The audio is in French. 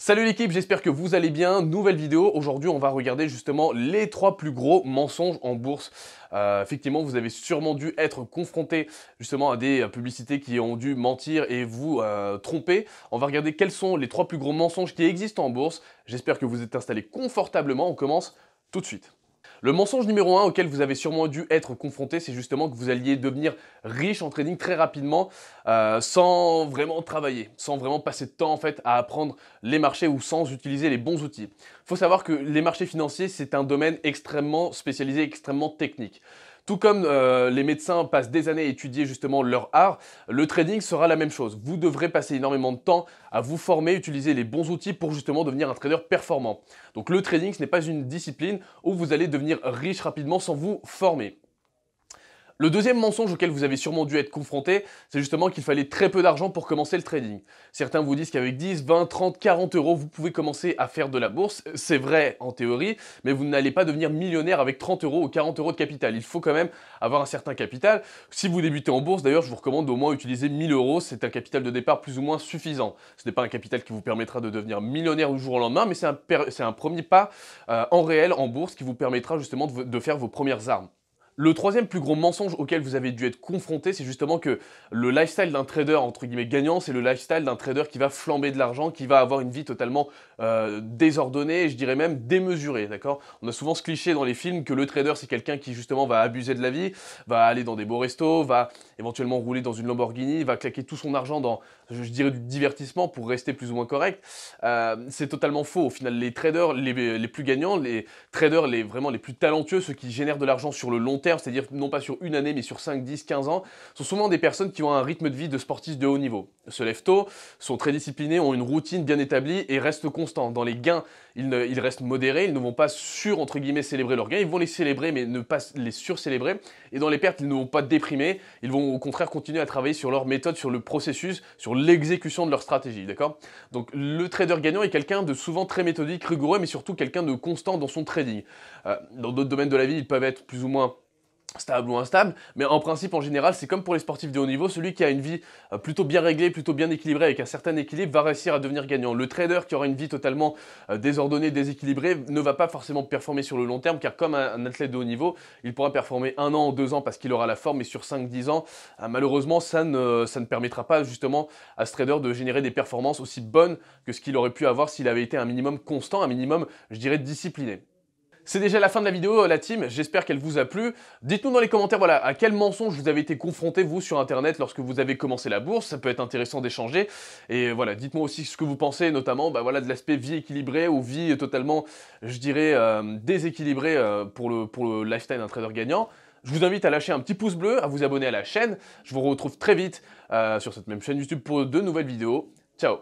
Salut l'équipe, j'espère que vous allez bien. Nouvelle vidéo, aujourd'hui on va regarder justement les 3 plus gros mensonges en bourse. Effectivement, vous avez sûrement dû être confronté justement à des publicités qui ont dû mentir et vous tromper. On va regarder quels sont les 3 plus gros mensonges qui existent en bourse. J'espère que vous êtes installés confortablement, on commence tout de suite. Le mensonge numéro 1 auquel vous avez sûrement dû être confronté, c'est justement que vous alliez devenir riche en trading très rapidement sans vraiment travailler, sans vraiment passer de temps en fait à apprendre les marchés ou sans utiliser les bons outils. Il faut savoir que les marchés financiers, c'est un domaine extrêmement spécialisé, extrêmement technique. Tout comme les médecins passent des années à étudier justement leur art, le trading sera la même chose. Vous devrez passer énormément de temps à vous former, utiliser les bons outils pour justement devenir un trader performant. Donc le trading, ce n'est pas une discipline où vous allez devenir riche rapidement sans vous former. Le deuxième mensonge auquel vous avez sûrement dû être confronté, c'est justement qu'il fallait très peu d'argent pour commencer le trading. Certains vous disent qu'avec 10, 20, 30, 40 euros, vous pouvez commencer à faire de la bourse. C'est vrai en théorie, mais vous n'allez pas devenir millionnaire avec 30 euros ou 40 euros de capital. Il faut quand même avoir un certain capital. Si vous débutez en bourse, d'ailleurs, je vous recommande d'au moins utiliser 1000 euros. C'est un capital de départ plus ou moins suffisant. Ce n'est pas un capital qui vous permettra de devenir millionnaire du jour au lendemain, mais c'est un premier pas en réel en bourse qui vous permettra justement de faire vos premières armes. Le troisième plus gros mensonge auquel vous avez dû être confronté, c'est justement que le lifestyle d'un trader entre guillemets gagnant, c'est le lifestyle d'un trader qui va flamber de l'argent, qui va avoir une vie totalement désordonnée, je dirais même démesurée, d'accord? On a souvent ce cliché dans les films que le trader c'est quelqu'un qui justement va abuser de la vie, va aller dans des beaux restos, va éventuellement rouler dans une Lamborghini, va claquer tout son argent dans, je dirais, du divertissement pour rester plus ou moins correct. C'est totalement faux. Au final, les traders les plus gagnants, les traders vraiment les plus talentueux, ceux qui génèrent de l'argent sur le long terme, c'est-à-dire non pas sur une année mais sur 5, 10, 15 ans, sont souvent des personnes qui ont un rythme de vie de sportifs de haut niveau. Se lèvent tôt, sont très disciplinés, ont une routine bien établie et restent constants. Dans les gains, ils restent modérés, ils ne vont pas entre guillemets célébrer leurs gains, ils vont les célébrer mais ne pas les surcélébrer. Et dans les pertes, ils ne vont pas déprimer, ils vont au contraire continuer à travailler sur leur méthode, sur le processus, sur l'exécution de leur stratégie, d'accord? Donc le trader gagnant est quelqu'un de souvent très méthodique, rigoureux, mais surtout quelqu'un de constant dans son trading. Dans d'autres domaines de la vie, ils peuvent être plus ou moins stable ou instable, mais en principe, en général, c'est comme pour les sportifs de haut niveau, celui qui a une vie plutôt bien réglée, plutôt bien équilibrée, avec un certain équilibre, va réussir à devenir gagnant. Le trader qui aura une vie totalement désordonnée, déséquilibrée, ne va pas forcément performer sur le long terme, car comme un athlète de haut niveau, il pourra performer 1 an ou 2 ans parce qu'il aura la forme, mais sur 5-10 ans, malheureusement, ça ne permettra pas justement à ce trader de générer des performances aussi bonnes que ce qu'il aurait pu avoir s'il avait été un minimum constant, un minimum, je dirais, discipliné. C'est déjà la fin de la vidéo, la team, j'espère qu'elle vous a plu. Dites-nous dans les commentaires, voilà, à quel mensonge vous avez été confronté, vous, sur Internet, lorsque vous avez commencé la bourse. Ça peut être intéressant d'échanger. Et voilà, dites-moi aussi ce que vous pensez, notamment, voilà, de l'aspect vie équilibrée ou vie totalement, je dirais, déséquilibrée pour le lifestyle d'un trader gagnant. Je vous invite à lâcher un petit pouce bleu, à vous abonner à la chaîne. Je vous retrouve très vite sur cette même chaîne YouTube pour de nouvelles vidéos. Ciao!